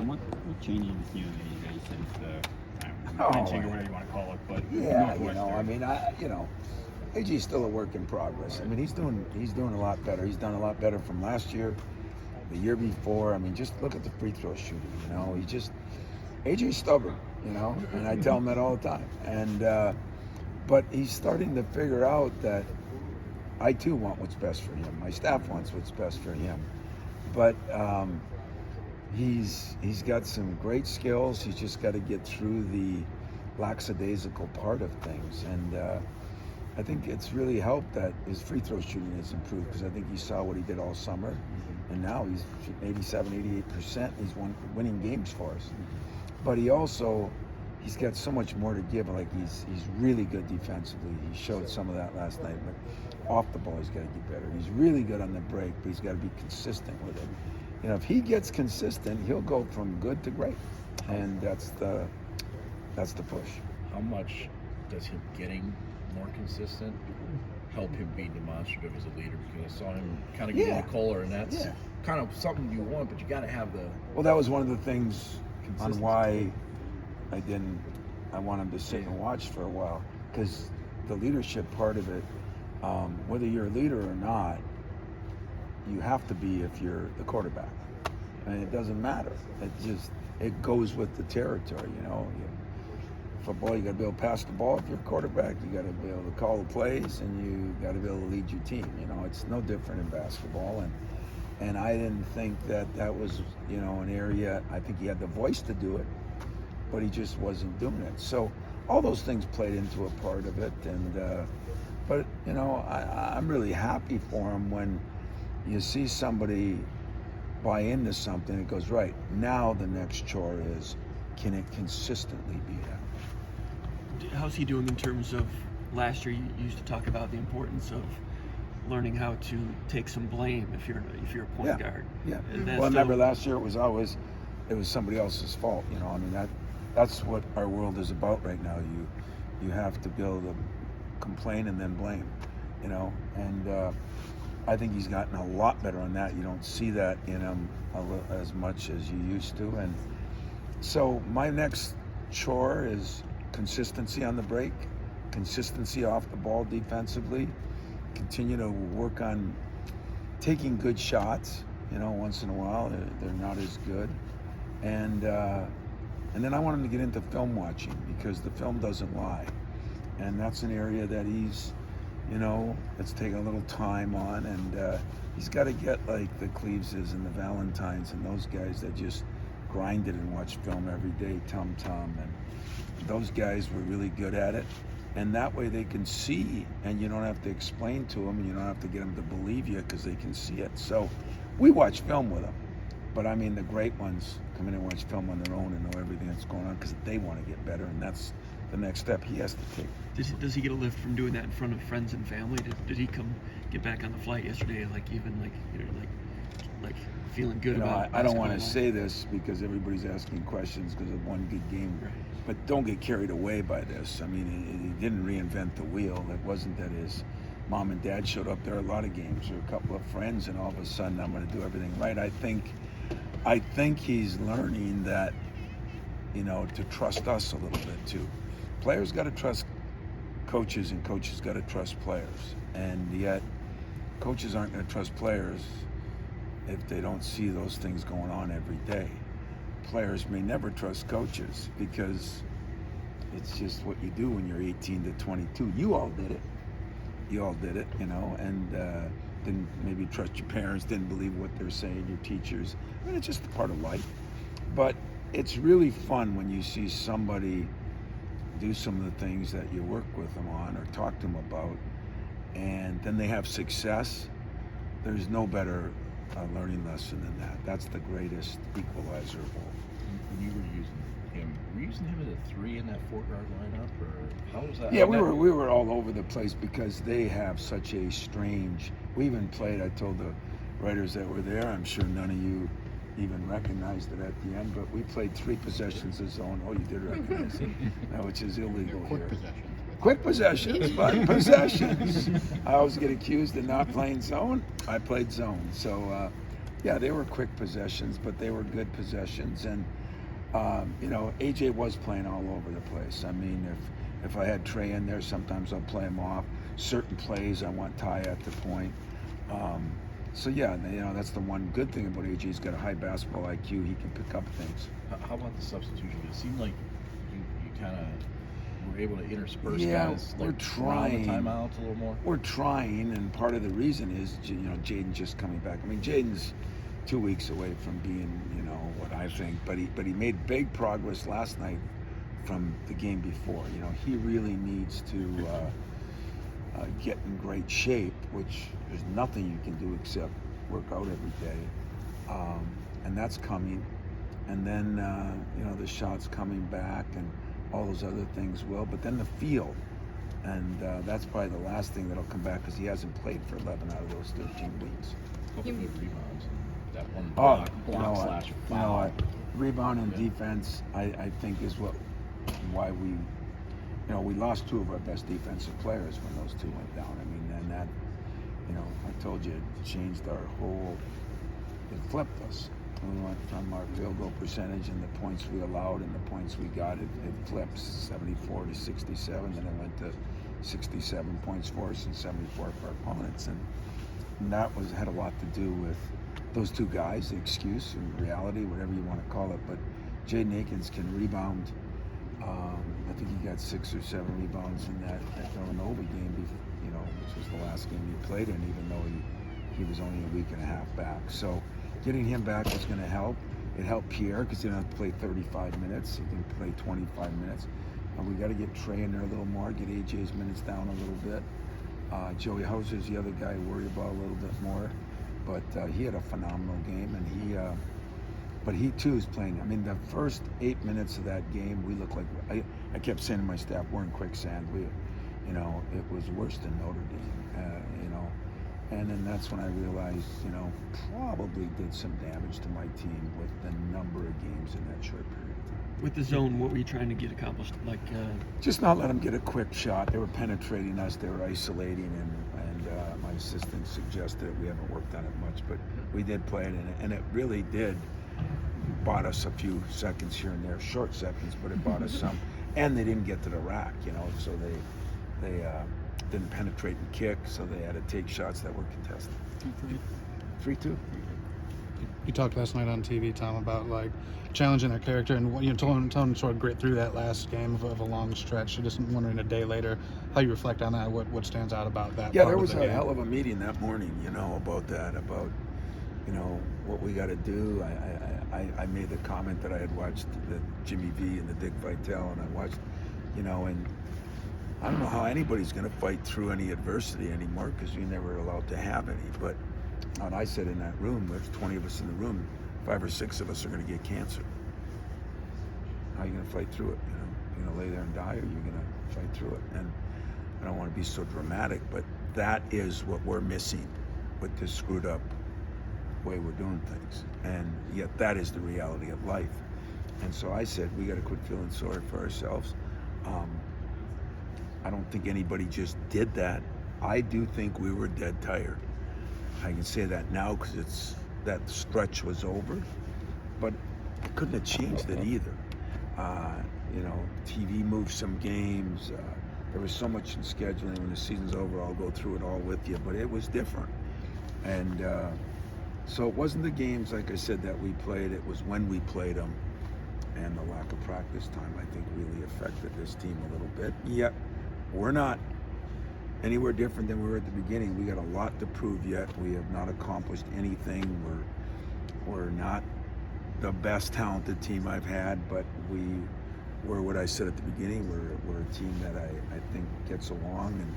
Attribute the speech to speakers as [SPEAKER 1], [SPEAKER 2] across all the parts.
[SPEAKER 1] what changes, you guys since the
[SPEAKER 2] Oh,
[SPEAKER 1] benching or whatever you want to call it, but
[SPEAKER 2] yeah,
[SPEAKER 1] Northwestern.
[SPEAKER 2] AJ's still a work in progress. I mean, he's doing a lot better. He's done a lot better from last year, the year before. I mean, just look at the free throw shooting. AJ's stubborn. And I tell him that all the time. And but he's starting to figure out that I too want what's best for him. My staff wants what's best for him. But he's got some great skills. He's just got to get through the lackadaisical part of things. And I think it's really helped that his free throw shooting has improved, because I think you saw what he did all summer, and now he's 87, 88%. He's winning games for us. But he's got so much more to give. Like he's really good defensively. He showed some of that last night, but off the ball he's got to get better. He's really good on the break, but he's got to be consistent with it. If he gets consistent, he'll go from good to great, and that's the push.
[SPEAKER 3] How much does him getting more consistent help him be demonstrative as a leader? Because I saw him kind of get in the collar, and that's kind of something you want, but you got to have the.
[SPEAKER 2] Well, that was one of the things on why I want him to sit and watch for a while, because the leadership part of it, whether you're a leader or not, you have to be if you're the quarterback, and it doesn't matter. It goes with the territory. Football, you got to be able to pass the ball. If you're a quarterback, you got to be able to call the plays, and you got to be able to lead your team. It's no different in basketball, and I didn't think that was an area. I think he had the voice to do it, but he just wasn't doing it. So all those things played into a part of it, but I'm really happy for him when you see somebody buy into something. It goes, right, now the next chore is, can it consistently be that?
[SPEAKER 4] How's he doing in terms of last year? You used to talk about the importance of learning how to take some blame if you're a point guard.
[SPEAKER 2] Yeah. Well, remember last year it was somebody else's fault. That's what our world is about right now. You have to be able to complain and then blame. And I think he's gotten a lot better on that. You don't see that in him as much as you used to. And so my next chore is consistency on the break, consistency off the ball defensively, continue to work on taking good shots. Once in a while they're not as good, and then I want him to get into film watching, because the film doesn't lie, and that's an area that he's it's taking a little time on, and he's got to get like the Cleveses and the Valentines and those guys that just grind it and watch film every day, Tom, and those guys were really good at it, and that way they can see, and you don't have to explain to them, and you don't have to get them to believe you, because they can see it. So we watch film with them, but I mean the great ones come in and watch film on their own and know everything that's going on, because they want to get better, and that's the next step he has to take.
[SPEAKER 4] Does he get a lift from doing that in front of friends and family? Did he get back on the flight yesterday, like feeling good about?
[SPEAKER 2] I don't want to say this because everybody's asking questions because of one good game,
[SPEAKER 4] right.
[SPEAKER 2] But don't get carried away by this. I mean, he didn't reinvent the wheel. It wasn't that his mom and dad showed up there a lot of games, or a couple of friends, and all of a sudden I'm going to do everything right. I think he's learning that, to trust us a little bit too. Players got to trust coaches, and coaches got to trust players, and yet coaches aren't going to trust players if they don't see those things going on every day. Players may never trust coaches, because it's just what you do when you're 18 to 22. You all did it, and didn't maybe trust your parents, didn't believe what they're saying, your teachers. I mean, it's just a part of life. But it's really fun when you see somebody do some of the things that you work with them on or talk to them about, and then they have success. There's no better learning lesson than that. That's the greatest equalizer of all.
[SPEAKER 3] When you were using him as a 3 in that 4-guard lineup, or how was that?
[SPEAKER 2] Yeah, we were all over the place, because they have such a strange. We even played. I told the writers that were there, I'm sure none of you even recognized it at the end, but we played 3 possessions of zone. Oh, you did recognize it, which is illegal here. Quick possessions, but possessions. I always get accused of not playing zone. I played zone. So Yeah, they were quick possessions, but they were good possessions. And, you know, AJ was playing all over the place. I mean, if I had Trey in there, sometimes I'll play him off. Certain plays, I want Ty at the point. So, yeah, you know, that's the one good thing about AJ. He's got a high basketball IQ. He can pick up things.
[SPEAKER 3] How about the substitution? It seemed like you kind of were able to intersperse guys.
[SPEAKER 2] We're
[SPEAKER 3] like,
[SPEAKER 2] trying.
[SPEAKER 3] around the timeouts a little more.
[SPEAKER 2] We're trying, and part of the reason is, you know, Jaden just coming back. I mean, Jaden's 2 weeks away from being, you know, what I think, but he made big progress last night from the game before. You know, he really needs to get in great shape, which there's nothing you can do except work out every day, and that's coming. And then, you know, the shots coming back and all those other things will, but then the field. And that's probably the last thing that'll come back because he hasn't played for 11 out of those 13 weeks.
[SPEAKER 3] Couple good rebounds. That one
[SPEAKER 2] Block
[SPEAKER 3] slash
[SPEAKER 2] you
[SPEAKER 3] foul.
[SPEAKER 2] know what? Rebound and defense, I think, is why we, you know, we lost two of our best defensive players when those two went down. I mean, and that, you know, I told you, it changed our whole, it flipped us. We went from our field goal percentage and the points we allowed and the points we got, it flipped 74 to 67, then it went to 67 points for us and 74 for our opponents. And that had a lot to do with those two guys, the excuse and reality, whatever you want to call it. But Jaden Akins can rebound. I think he got 6 or 7 rebounds in that Villanova game, you know, which was the last game he played in, even though he was only a week and a half back. So getting him back is going to help. It helped Pierre because he didn't have to play 35 minutes. He can play 25 minutes. And we got to get Trey in there a little more, get AJ's minutes down a little bit. Joey Hauser's the other guy I worry about a little bit more. But he had a phenomenal game, and but he too is playing. I mean, the first 8 minutes of that game, we looked like, I kept saying to my staff, we're in quicksand. You know, it was worse than Notre Dame, you know. And then that's when I realized, you know, probably did some damage to my team with the number of games in that short period of time.
[SPEAKER 4] With the zone, what were you trying to get accomplished? Like
[SPEAKER 2] just not let them get a quick shot. They were penetrating us. They were isolating, and my assistant suggested we haven't worked on it much, but we did play it, and it really did bought us a few seconds here and there, short seconds, but it bought us some. And they didn't get to the rack, you know, so they didn't penetrate and kick, so they had to take shots that were contested. 3-2.
[SPEAKER 5] You talked last night on TV, Tom, about like challenging their character and you know, telling them to sort of grit through that last game of a long stretch. Just wondering a day later how you reflect on that. What stands out about that?
[SPEAKER 2] Yeah, there was a hell of a meeting that morning, you know, about that, about, you know, what we got to do. I made the comment that I had watched the Jimmy V and the Dick Vitale, and I watched, you know, and I don't know how anybody's going to fight through any adversity anymore because you're never allowed to have any. But and I said in that room, there's 20 of us in the room, 5 or 6 of us are going to get cancer. How are you going to fight through it? You know, you're going to lay there and die, or you're going to fight through it. And I don't want to be so dramatic, but that is what we're missing with this screwed up way we're doing things. And yet that is the reality of life. And so I said, we got to quit feeling sorry for ourselves. I don't think anybody just did that. I do think we were dead tired. I can say that now because that stretch was over, but I couldn't have changed it either. You know, TV moved some games. There was so much in scheduling. When the season's over, I'll go through it all with you, but it was different. And so it wasn't the games, like I said, that we played. It was when we played them, and the lack of practice time, I think, really affected this team a little bit. Yet, we're not anywhere different than we were at the beginning. We got a lot to prove yet. We have not accomplished anything. We're not the best talented team I've had, but we're what I said at the beginning. We're a team that I think gets along, and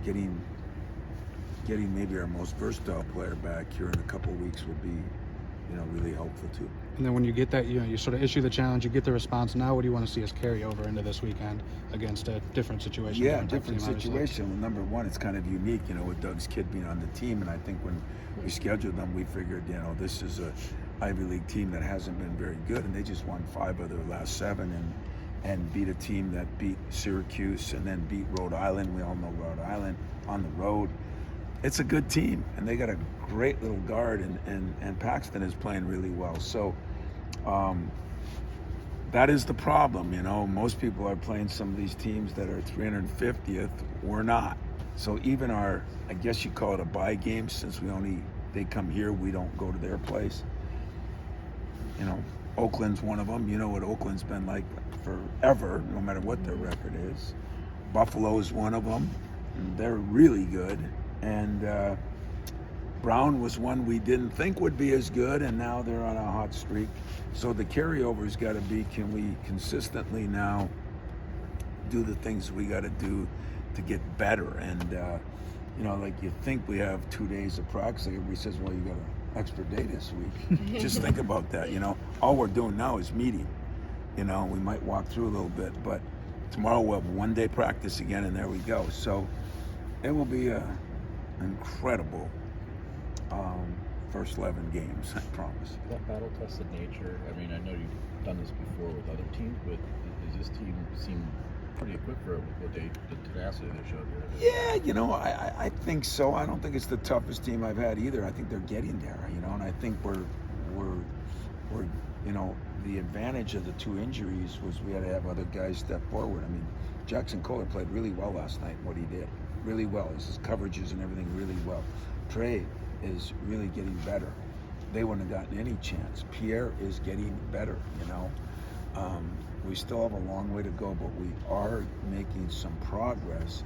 [SPEAKER 2] getting maybe our most versatile player back here in a couple of weeks would be, you know, really helpful too.
[SPEAKER 5] And then when you get that, you know, you sort of issue the challenge, you get the response. Now, what do you want to see us carry over into this weekend against a different situation?
[SPEAKER 2] Yeah, different situation. Well, number one, it's kind of unique, you know, with Doug's kid being on the team. And I think when we scheduled them, we figured, you know, this is a Ivy League team that hasn't been very good, and they just won 5 of their last 7 and beat a team that beat Syracuse and then beat Rhode Island. We all know Rhode Island on the road. it's a good team, and they got a great little guard, and Paxton is playing really well. So that is the problem, you know. Most people are playing some of these teams that are 350th. We're not. So even our, I guess you call it a bye game, since they come here, we don't go to their place. You know, Oakland's one of them. You know what Oakland's been like forever, no matter what their record is. Buffalo is one of them. They're really good. And Brown was one we didn't think would be as good, and now they're on a hot streak. So the carryover's got to be, can we consistently now do the things we got to do to get better? And, you know, like you think we have 2 days of practice. Like everybody says, well, you got an extra day this week. Just think about that, you know. All we're doing now is meeting. You know, we might walk through a little bit, but tomorrow we'll have 1 day practice again, and there we go. So it will be an incredible first 11 games, I promise.
[SPEAKER 3] That battle-tested nature, I mean, I know you've done this before with other teams, but does this team seem pretty equipped for what the tenacity they showed here?
[SPEAKER 2] Yeah, you know, I think so. I don't think it's the toughest team I've had either. I think they're getting there, you know, and I think we're you know, the advantage of the 2 injuries was we had to have other guys step forward. I mean, Jackson Kohler played really well last night, what he did. Really well. His coverages and everything really well. Trey is really getting better. They wouldn't have gotten any chance. Pierre is getting better, you know. We still have a long way to go, but we are making some progress.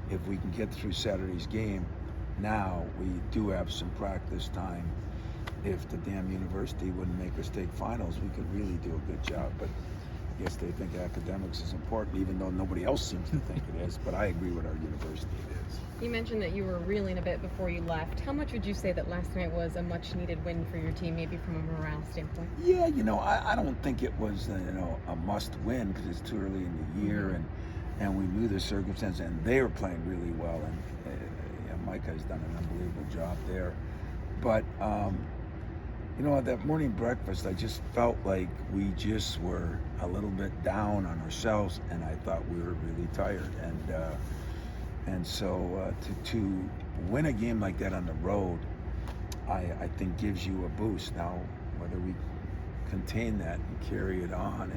[SPEAKER 2] If we can get through Saturday's game, now we do have some practice time. If the damn university wouldn't make us take finals, we could really do a good job. But I guess they think academics is important, even though nobody else seems to think it is. But I agree with our university it is.
[SPEAKER 6] You mentioned that you were reeling a bit before you left. How much would you say that last night was a much-needed win for your team, maybe from a morale standpoint?
[SPEAKER 2] Yeah, you know, I don't think it was, you know, a must-win because it's too early in the year, and we knew the circumstances, and they were playing really well, and Mike has done an unbelievable job there. But you know, at that morning breakfast, I just felt like we just were a little bit down on ourselves, and I thought we were really tired. And so to win a game like that on the road, I think gives you a boost. Now, whether we contain that and carry it on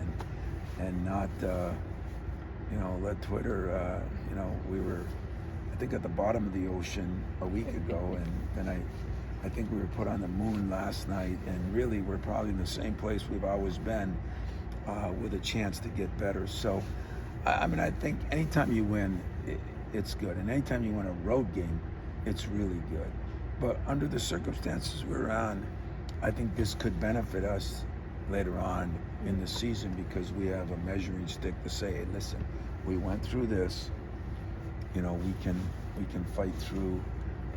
[SPEAKER 2] and not, you know, let Twitter, you know, we were, I think, at the bottom of the ocean a week ago, and then I think we were put on the moon last night, and really we're probably in the same place we've always been, with a chance to get better. So, I mean, I think anytime you win, it's good. And anytime you win a road game, it's really good. But under the circumstances we're on, I think this could benefit us later on in the season because we have a measuring stick to say, hey, listen, we went through this, you know, we can fight through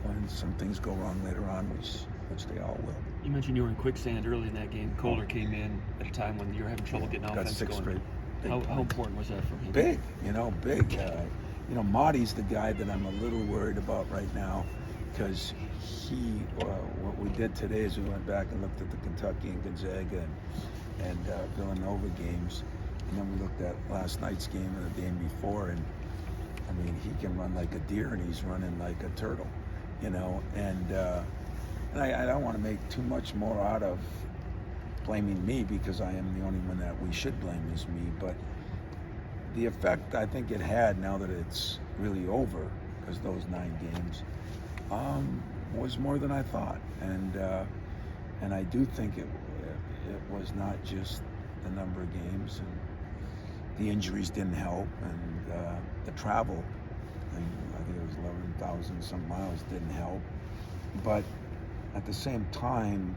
[SPEAKER 2] when some things go wrong later on, which they all will.
[SPEAKER 4] You mentioned you were in quicksand early in that game. Kohler came in at a time when you were having trouble getting offense
[SPEAKER 2] Got 6
[SPEAKER 4] going.
[SPEAKER 2] straight.
[SPEAKER 4] How important was that for him?
[SPEAKER 2] Big, you know, big. You know, Marty's the guy that I'm a little worried about right now because what we did today is we went back and looked at the Kentucky and Gonzaga and Villanova games, and then we looked at last night's game and the game before, and I mean, he can run like a deer and he's running like a turtle, you know, and I don't want to make too much more out of blaming me because I am the only one that we should blame is me, but the effect I think it had now that it's really over, because those 9 games, was more than I thought, and I do think it was not just the number of games, and the injuries didn't help, and the travel, I think it was 11,000 some miles, didn't help, but at the same time,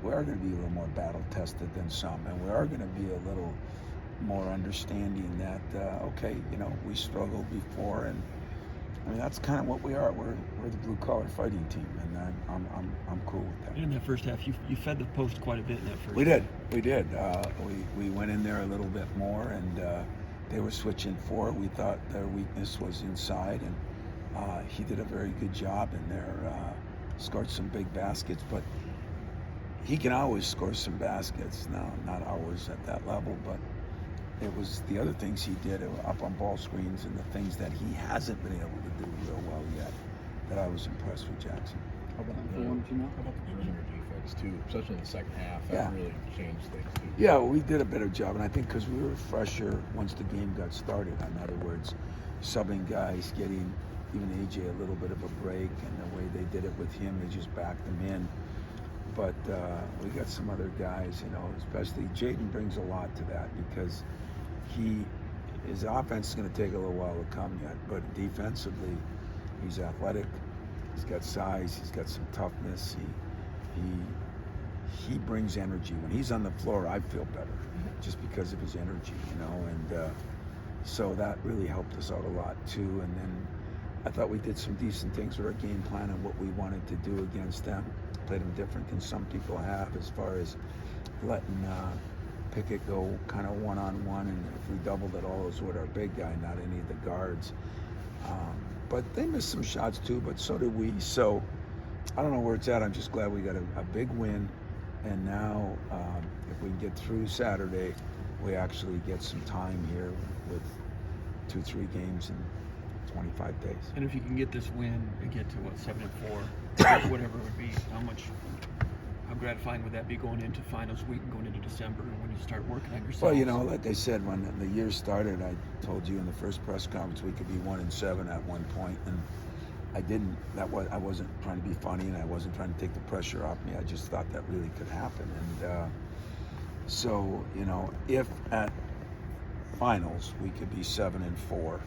[SPEAKER 2] we are going to be a little more battle tested than some, and we are going to be a little more understanding that okay, you know, we struggled before, and I mean that's kind of what we are. We're the blue collar fighting team, and I'm cool with that.
[SPEAKER 4] In that first half, you fed the post quite a bit in that first.
[SPEAKER 2] We did. We went in there a little bit more, and they were switching forward. We thought their weakness was inside, and he did a very good job in there. Scored some big baskets, but he can always score some baskets. Now, not always at that level, but it was the other things he did up on ball screens and the things that he hasn't been able to do real well yet. that I was impressed with Jackson.
[SPEAKER 3] How about the perimeter defense too, especially in the second half? That
[SPEAKER 2] Yeah.
[SPEAKER 3] really changed things too.
[SPEAKER 2] Yeah, well, we did a better job, and I think because we were fresher once the game got started. In other words, subbing guys, getting even AJ a little bit of a break, and the way they did it with him, they just backed him in. But we got some other guys, you know, especially Jaden brings a lot to that because his offense is going to take a little while to come yet, but defensively, he's athletic, he's got size, he's got some toughness, he brings energy. When he's on the floor, I feel better just because of his energy, you know, and so that really helped us out a lot too. And then I thought we did some decent things with our game plan and what we wanted to do against them. Played them different than some people have as far as letting Pickett go kind of one-on-one, and if we doubled it all, it was with our big guy, not any of the guards. But they missed some shots too, but so did we. So I don't know where it's at. I'm just glad we got a big win, and now if we get through Saturday, we actually get some time here with 2-3 games in 25 days.
[SPEAKER 4] And if you can get this win and get to 7-4, whatever it would be, how gratifying would that be going into finals week and going into December and when you start working on yourself?
[SPEAKER 2] Well, you know, like I said, when the year started, I told you in the first press conference we could be 1-7 at one point, and I didn't. I wasn't trying to be funny, and I wasn't trying to take the pressure off me. I just thought that really could happen, and so you know, if at finals we could be 7-4,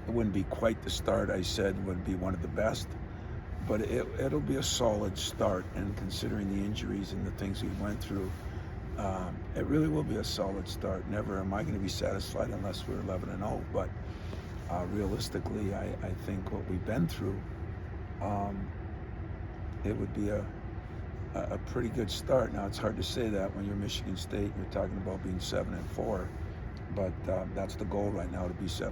[SPEAKER 2] it wouldn't be quite the start I said would be one of the best, but it'll be a solid start. And considering the injuries and the things we went through, it really will be a solid start. Never am I going to be satisfied unless we're 11-0. But realistically, I think what we've been through, it would be a pretty good start. Now it's hard to say that when you're Michigan State and you're talking about being 7-4, but that's the goal right now, to be 7-4.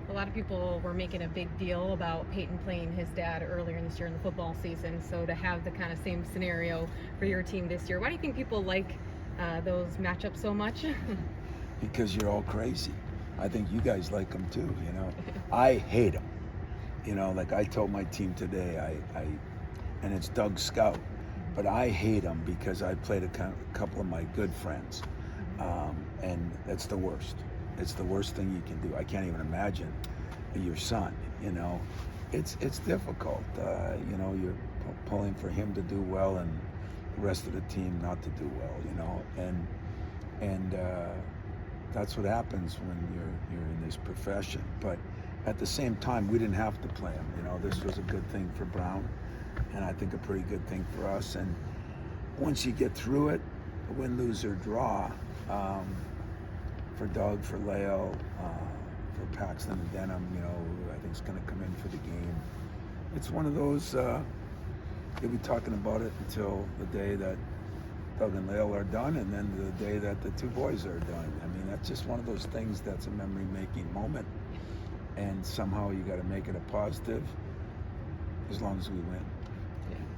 [SPEAKER 6] A lot of people were making a big deal about Peyton playing his dad earlier in this year in the football season. So to have the kind of same scenario for your team this year, why do you think people like those matchups so much?
[SPEAKER 2] Because you're all crazy. I think you guys like them too, you know. I hate them. You know, like I told my team today, and it's Doug Scout, but I hate them because I played a couple of my good friends, and that's the worst. It's the worst thing you can do. I can't even imagine your son, you know. It's difficult. You know, you're pulling for him to do well and the rest of the team not to do well, you know. And that's what happens when you're in this profession. But at the same time, we didn't have to play him. You know, this was a good thing for Brown, and I think a pretty good thing for us. And once you get through it, win, lose, or draw, for Doug, for Leo, for Paxton and Denham, you know, who I think is going to come in for the game. It's one of those, you'll be talking about it until the day that Doug and Leo are done, and then the day that the two boys are done. I mean, that's just one of those things that's a memory-making moment, and somehow you got to make it a positive as long as we win.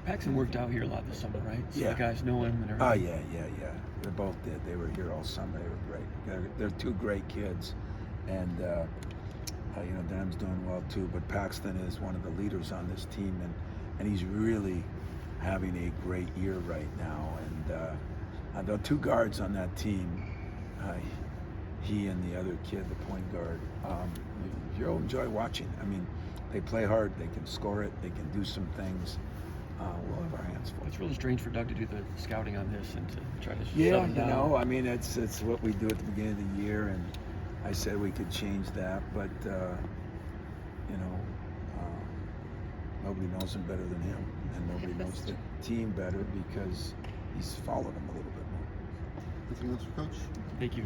[SPEAKER 4] Paxton worked out here a lot this summer, right? So
[SPEAKER 2] Yeah.
[SPEAKER 4] the guys know him and
[SPEAKER 2] Oh,
[SPEAKER 4] everything.
[SPEAKER 2] yeah. They both did. They were here all summer. They were great. They're two great kids, and you know, Denham's doing well too. But Paxton is one of the leaders on this team, and he's really having a great year right now. And the two guards on that team, he and the other kid, the point guard, you'll enjoy watching. I mean, they play hard. They can score it. They can do some things. We'll have our hands full.
[SPEAKER 4] It's really strange for Doug to do the scouting on this and to try to
[SPEAKER 2] Yeah,
[SPEAKER 4] shut him
[SPEAKER 2] you
[SPEAKER 4] down.
[SPEAKER 2] know, I mean, it's what we do at the beginning of the year, and I said we could change that, but you know, nobody knows him better than him, and nobody knows the team better because he's followed him a little bit more.
[SPEAKER 7] Anything else for Coach?
[SPEAKER 4] Thank you.